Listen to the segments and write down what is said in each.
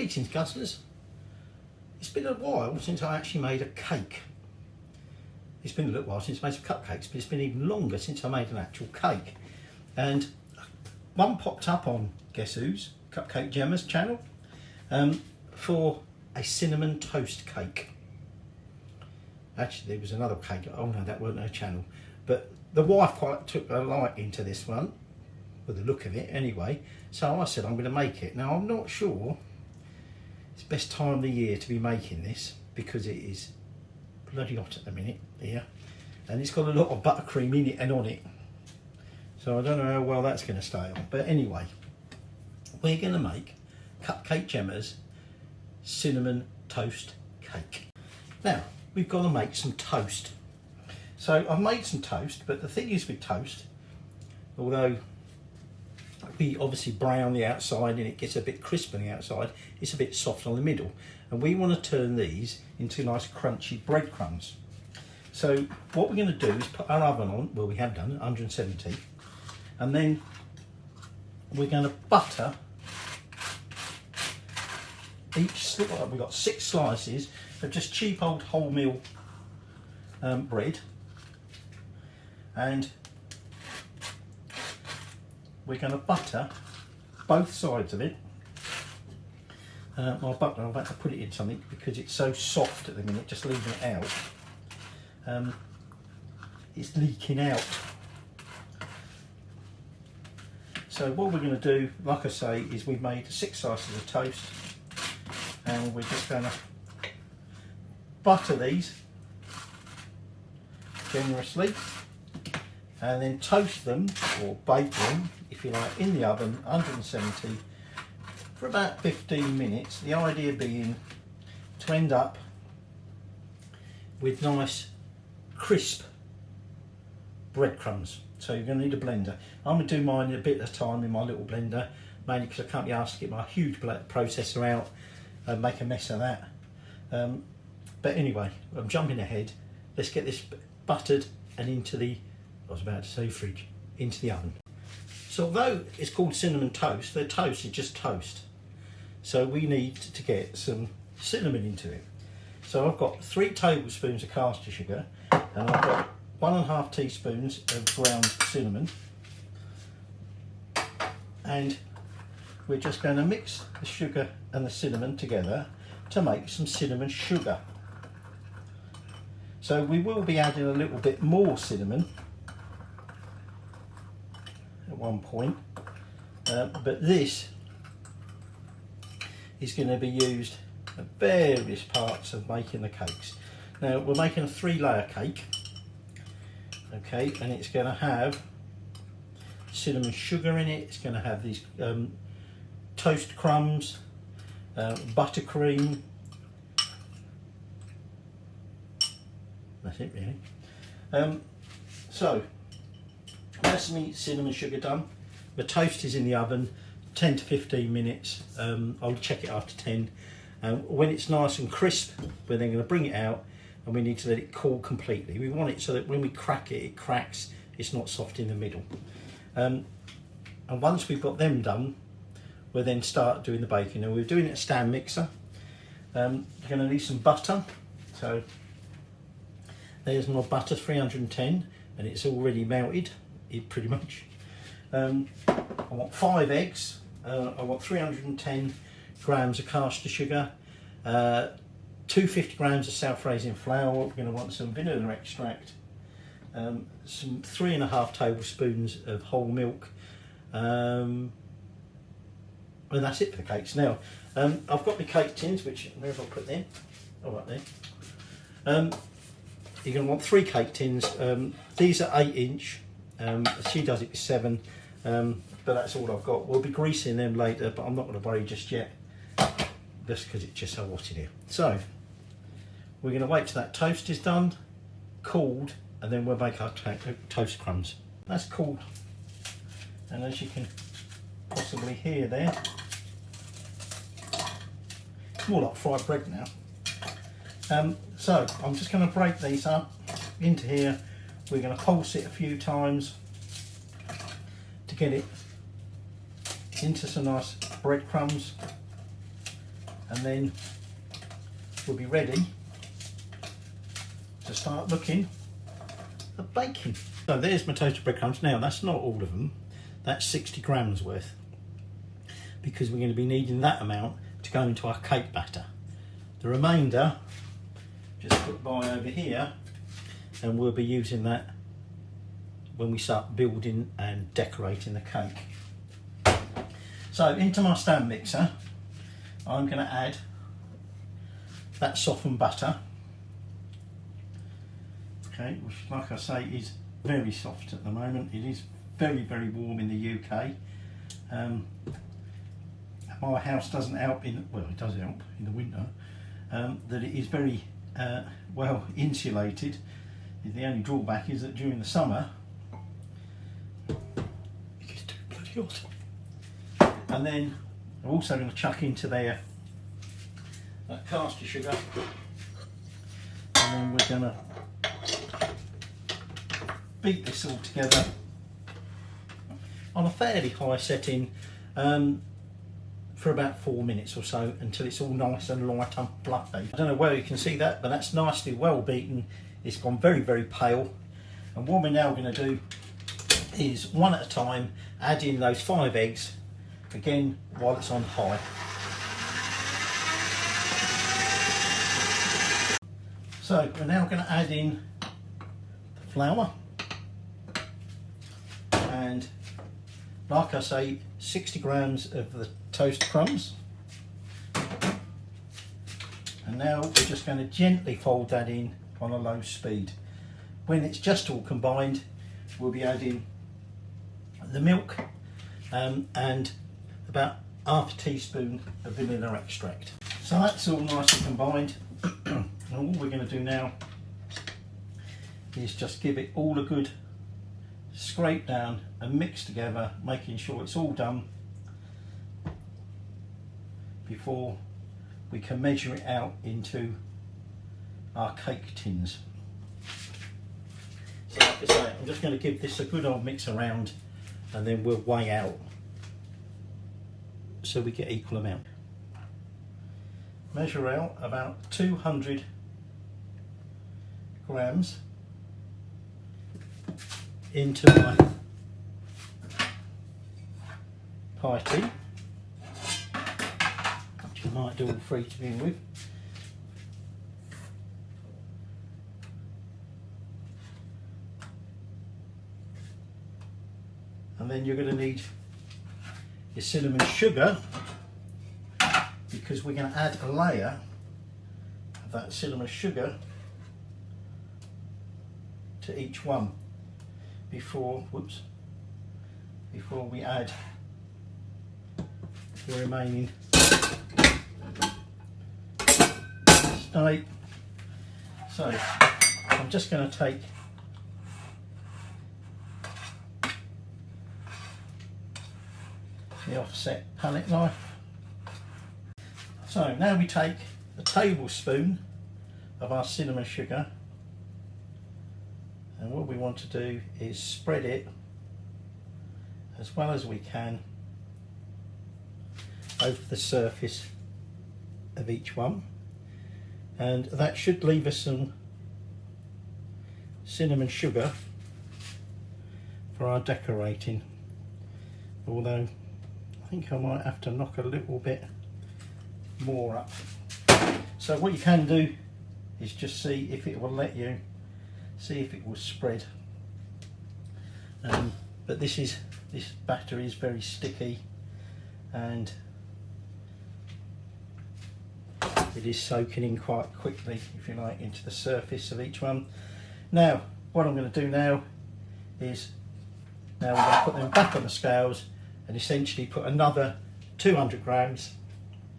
Greetings Guzzlers. It's been a while since I actually made a cake. It's been a little while since I made some cupcakes, but it's been even longer since I made an actual cake. And one popped up on Guess Who's, CupCake Jemma's channel, for a cinnamon toast cake. Actually there was another cake, oh no, that weren't her channel. But the wife quite took a liking to this one, with the look of it anyway, so I said I'm going to make it. Now I'm not sure it's the best time of the year to be making this, because it is bloody hot at the minute here, and it's got a lot of buttercream in it and on it, so I don't know how well that's going to stay on. But anyway, we're going to make CupCake Jemma's cinnamon toast cake. Now we've got to make some toast. So I've made some toast, but the thing is with toast, although we obviously brown the outside and it gets a bit crisp on the outside, it's a bit soft on the middle, and we want to turn these into nice crunchy breadcrumbs. So what we're going to do is put our oven on, well we have done 170, and then we're going to butter each, we've got 6 slices of just cheap old wholemeal bread, and we're going to butter both sides of it. My butter, I'm about to put it in something because it's so soft at the minute, just leaving it out. It's leaking out. So what we're going to do, like I say, is we've made 6 slices of toast, and we're just going to butter these generously, and then toast them, or bake them if you like, in the oven 170 for about 15 minutes. The idea being to end up with nice crisp breadcrumbs. So you're going to need a blender. I'm going to do mine in a bit of time in my little blender, mainly because I can't be asked to get my huge processor out and make a mess of that. But anyway, I'm jumping ahead. Let's get this buttered and into the, I was about to say fridge, into the oven. So although it's called cinnamon toast, the toast is just toast. So we need to get some cinnamon into it. So I've got 3 tablespoons of caster sugar, and I've got 1.5 teaspoons of ground cinnamon. And we're just going to mix the sugar and the cinnamon together to make some cinnamon sugar. So we will be adding a little bit more cinnamon at one point, but this is going to be used at various parts of making the cakes. Now we're making a 3-layer cake, okay, and it's going to have cinnamon sugar in it, it's going to have these toast crumbs, buttercream, that's it really. So that's me cinnamon sugar done. The toast is in the oven 10 to 15 minutes. I'll check it after 10. When it's nice and crisp, we're then going to bring it out, and we need to let it cool completely. We want it so that when we crack it, it cracks, it's not soft in the middle. And once we've got them done, we'll then start doing the baking. And we're doing it at a stand mixer. You're going to need some butter. So there's my butter, 310, and it's already melted, pretty much. I want 5 eggs. I want 310 grams of caster sugar, 250 grams of self-raising flour. We're going to want some vanilla extract, some 3.5 tablespoons of whole milk, and that's it for the cakes. Now, I've got my cake tins, which, where have I put them? Oh, right there. You're going to want 3 cake tins. These are 8-inch. She does it with 7, but that's all I've got. We'll be greasing them later, but I'm not going to worry just yet, just because it's just so hot in here. So we're going to wait till that toast is done, cooled, and then we'll make our toast crumbs. That's cooled, and as you can possibly hear there, it's more like fried bread now. So I'm just going to break these up into here. We're going to pulse it a few times to get it into some nice breadcrumbs. and then we'll be ready to start looking at baking. So there's my toasted breadcrumbs. Now that's not all of them, that's 60 grams worth, because we're going to be needing that amount to go into our cake batter. The remainder just put by over here, and we'll be using that when we start building and decorating the cake. So into my stand mixer, I'm going to add that softened butter, okay, which, like I say, is very soft at the moment. It is very, very warm in the UK. My house doesn't help in, well, it does help in the winter, that it is very well insulated. The only drawback is that during the summer it gets too bloody hot. And then I'm also going to chuck into there caster sugar, and then we're going to beat this all together on a fairly high setting for about 4 minutes or so, until it's all nice and light and fluffy. I don't know whether you can see that, but that's nicely well beaten. It's gone very, very pale. And what we're now going to do is, one at a time, add in those 5 eggs, again while it's on high. So we're now going to add in the flour, and like I say, 60 grams of the Toast Crumbs. And now we're just going to gently fold that in on a low speed. When it's just all combined, we'll be adding the milk and about half a teaspoon of vanilla extract. So that's all nicely combined. And all we're going to do now is just give it all a good scrape down and mix together, making sure it's all done before we can measure it out into our cake tins. So like I say, I'm just going to give this a good old mix around, and then we'll weigh out so we get equal amount. Measure out about 200 grams into my pie tin, which I might do all 3 to begin with. And then you're going to need your cinnamon sugar, because we're going to add a layer of that cinnamon sugar to each one before we add the remaining state. So I'm just going to take the offset palette knife. So now we take a tablespoon of our cinnamon sugar, and what we want to do is spread it as well as we can over the surface of each one, and that should leave us some cinnamon sugar for our decorating, although I think I might have to knock a little bit more up. So what you can do is just see if it will let you, see if it will spread. But this batter is very sticky, and it is soaking in quite quickly, if you like, into the surface of each one. Now what I'm going to do now is, now we're going to put them back on the scales and essentially put another 200 grams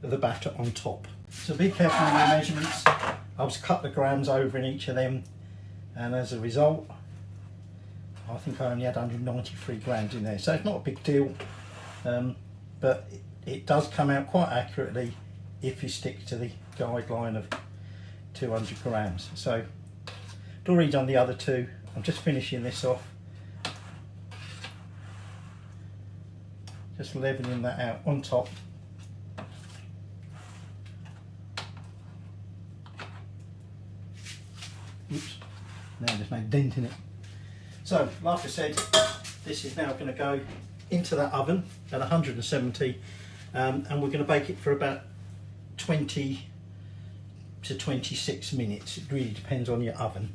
of the batter on top. So be careful with your measurements. I've cut the grams over in each of them, and as a result I think I only had 193 grams in there, so it's not a big deal, but it does come out quite accurately if you stick to the guideline of 200 grams. So I've already done the other two. I'm just finishing this off, just leveling that out on top Oops, now there's no dent in it. So, like I said, this is now going to go into that oven at 170, and we're going to bake it for about 20 to 26 minutes. It really depends on your oven.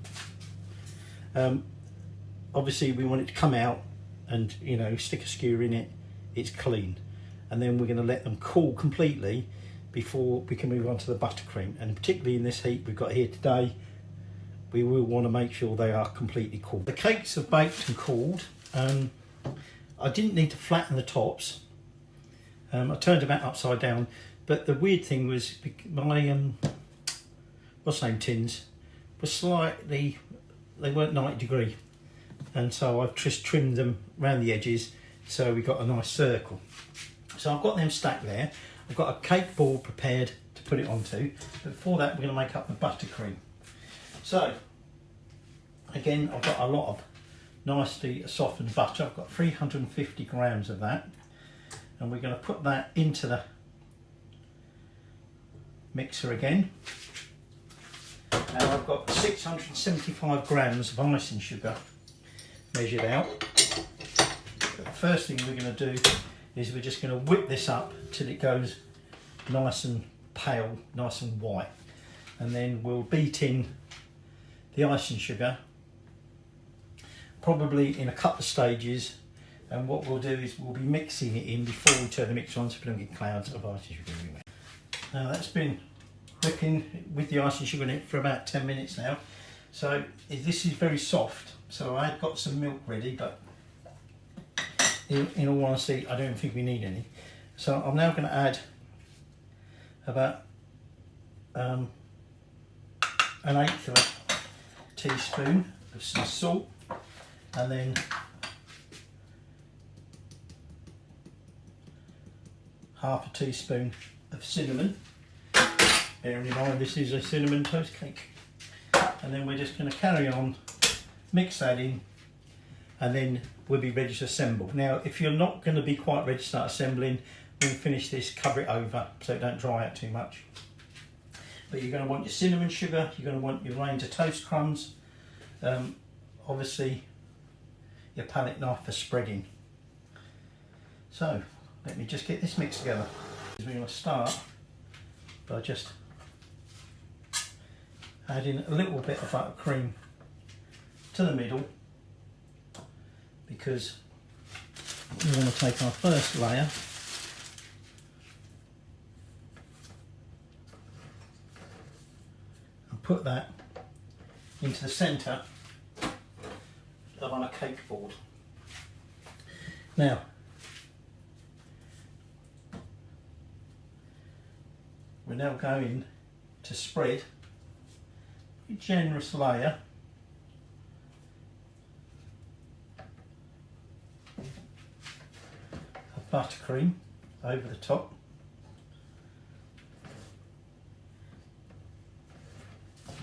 Obviously we want it to come out and, you know, stick a skewer in it, it's clean, and then we're going to let them cool completely before we can move on to the buttercream. And particularly in this heat we've got here today, we will want to make sure they are completely cool. The cakes have baked and cooled. I didn't need to flatten the tops. I turned them out upside down, but the weird thing was my what's name tins were slightly, they weren't 90 degree, and so I've just trimmed them around the edges so we got a nice circle. So I've got them stacked there. I've got a cake board prepared to put it onto, but before that we're going to make up the buttercream. So again, I've got a lot of nicely softened butter. I've got 350 grams of that, and we're going to put that into the mixer again. Now I've got 675 grams of icing sugar measured out. But the first thing we're going to do is we're just going to whip this up till it goes nice and pale, nice and white, and then we'll beat in the icing sugar, probably in a couple of stages, and what we'll do is we'll be mixing it in before we turn the mixer on so we don't get clouds of icing sugar everywhere. Now that's been whipping with the icing sugar in it for about 10 minutes now, so this is very soft. So I've got some milk ready, but in all honesty I don't think we need any. So I'm now going to add about an eighth of a teaspoon of some salt, and then half a teaspoon of cinnamon. Bearing in mind this is a cinnamon toast cake. And then we're just going to carry on, mix that in, and then we'll be ready to assemble. Now if you're not going to be quite ready to start assembling, when we finish this, cover it over so it don't dry out too much. But you're going to want your cinnamon sugar, you're going to want your range of toast crumbs, obviously your palette knife for spreading. So let me just get this mixed together. We're going to start by just adding a little bit of buttercream to the middle, because we want to take our first layer and put that into the centre of our cake board. Now we're now going to spread a generous layer of buttercream over the top.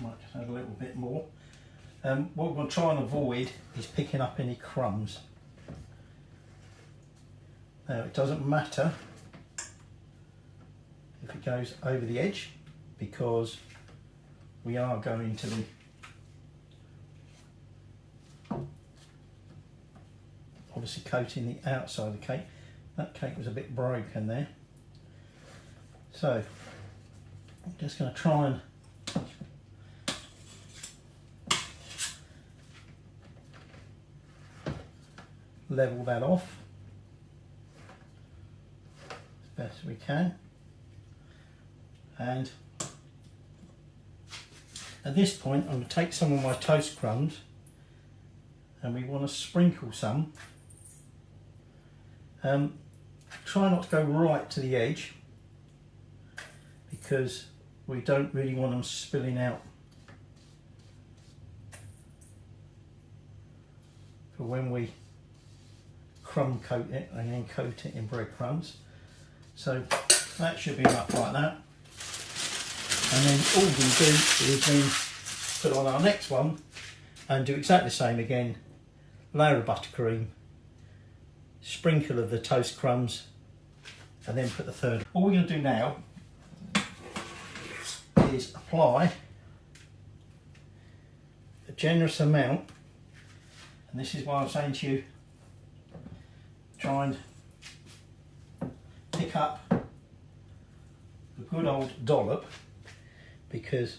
Might add a little bit more. What we'll try and avoid is picking up any crumbs. Now it doesn't matter if it goes over the edge, because we are going to be obviously coating the outside of the cake. That cake was a bit broken there, so I'm just going to try and level that off as best we can. And at this point I'm going to take some of my toast crumbs, and we want to sprinkle some. Try not to go right to the edge, because we don't really want them spilling out for when we crumb coat it and then coat it in breadcrumbs. So that should be enough like that. And then all we do is then put on our next one and do exactly the same again. Layer of buttercream, sprinkle of the toast crumbs, and then put the third. All we're going to do now is apply generous amount, and this is why I'm saying to you, try and pick up a good old dollop, because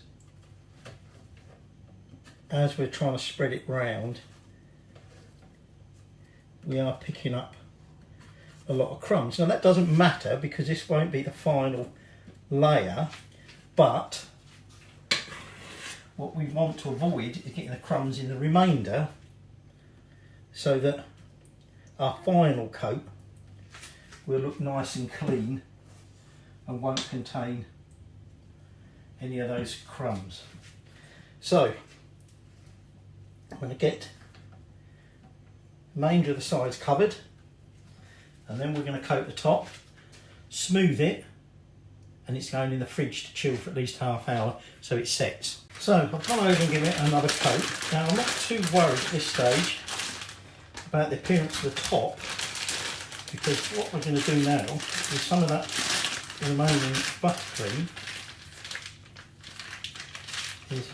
as we're trying to spread it round, we are picking up a lot of crumbs. Now that doesn't matter because this won't be the final layer, but what we want to avoid is getting the crumbs in the remainder, so that our final coat will look nice and clean and won't contain any of those crumbs. So I'm going to get the remainder of the sides covered, and then we're going to coat the top, smooth it, and it's going in the fridge to chill for at least half hour so it sets. So I've gone over and given it another coat. Now I'm not too worried at this stage about the appearance of the top, because what we're going to do now is some of that remaining buttercream is,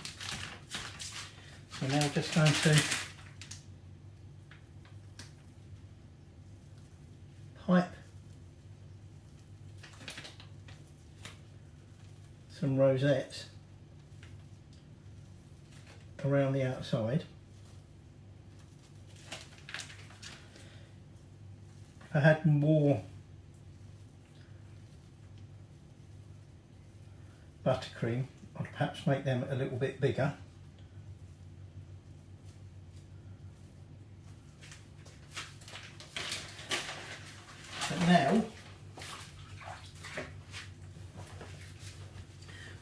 we're now just going to pipe some rosettes around the outside. If I had more buttercream, I'd perhaps make them a little bit bigger. But now,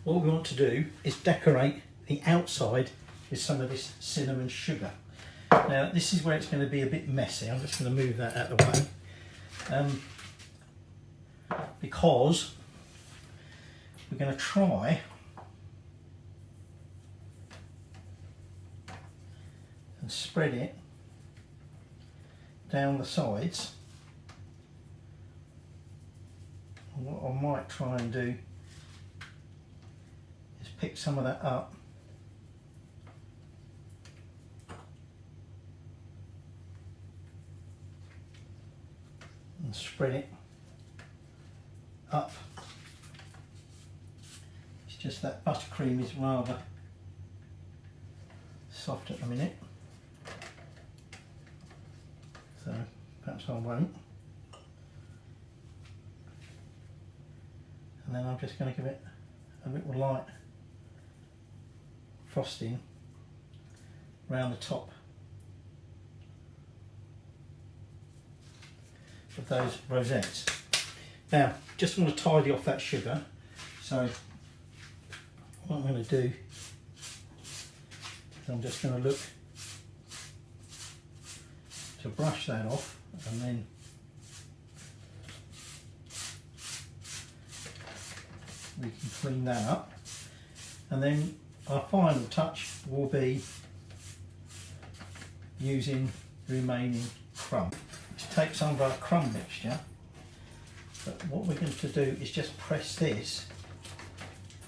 what we want to do is decorate the outside with some of this cinnamon sugar. Now this is where it's going to be a bit messy. I'm just going to move that out of the way, because we're going to try and spread it down the sides. And what I might try and do is pick some of that up and spread it up. It's just that buttercream is rather soft at the minute, so perhaps I won't. And then I'm just going to give it a little light frosting around the top of those rosettes. Now, just want to tidy off that sugar, so what I'm going to do is I'm just going to look to brush that off, and then we can clean that up, and then our final touch will be using the remaining crumb. To take some of our crumb mixture, but what we're going to do is just press this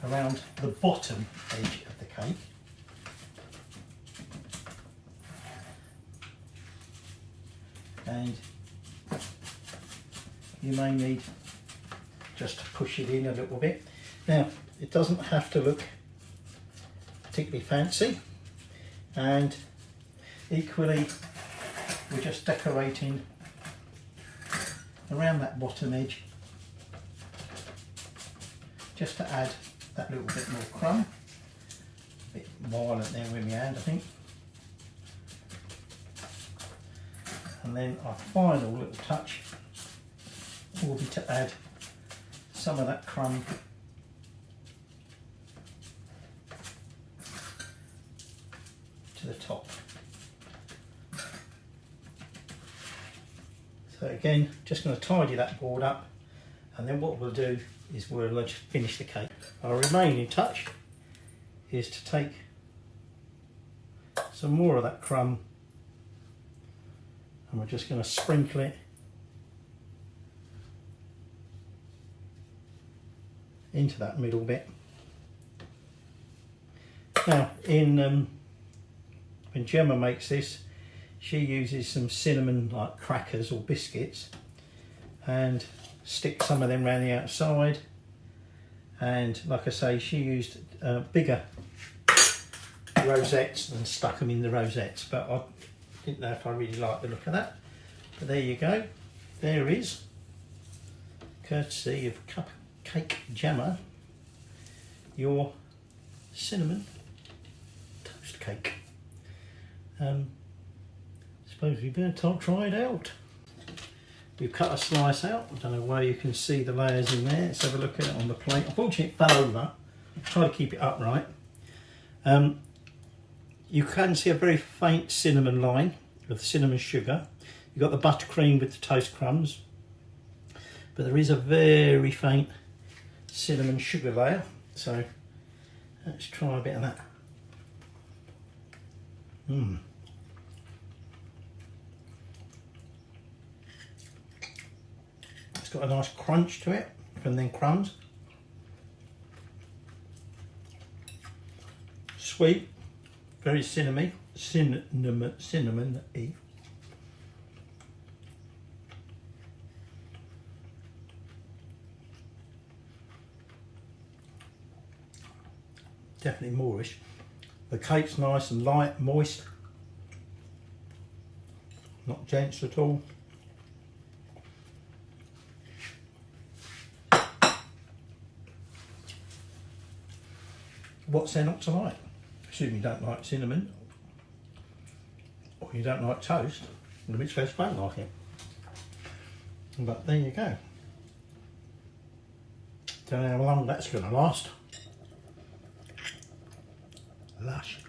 around the bottom edge of the cake, and you may need just to push it in a little bit. Now it doesn't have to look particularly fancy, and equally we're just decorating around that bottom edge just to add that little bit more crumb. A bit violent there with my hand, I think. And then our final little touch will be to add some of that crumb to the top. So again, just going to tidy that board up, and then what we'll do is we'll just finish the cake. Our remaining touch is to take some more of that crumb, and we're just going to sprinkle it into that middle bit. Now in when Gemma makes this, she uses some cinnamon like crackers or biscuits and sticks some of them around the outside. And like I say, she used bigger rosettes and stuck them in the rosettes, but I didn't know if I really liked the look of that. But there you go. There is, courtesy of CupCake Jemma, your cinnamon toast cake. Suppose we better try it out. We've cut a slice out. I don't know where you can see the layers in there. Let's have a look at it on the plate. Unfortunately it fell over. Try to keep it upright. You can see a very faint cinnamon line with the cinnamon sugar. You've got the buttercream with the toast crumbs, but there is a very faint cinnamon sugar layer. So let's try a bit of that. It's got a nice crunch to it from them crumbs. Sweet, very cinnamony, cinnamon-y. Definitely moreish. The cake's nice and light, moist, not dense at all. What's there not to like? Assuming you don't like cinnamon, or you don't like toast, in which case you won't like it. But there you go. Don't know how long that's going to last. Lush.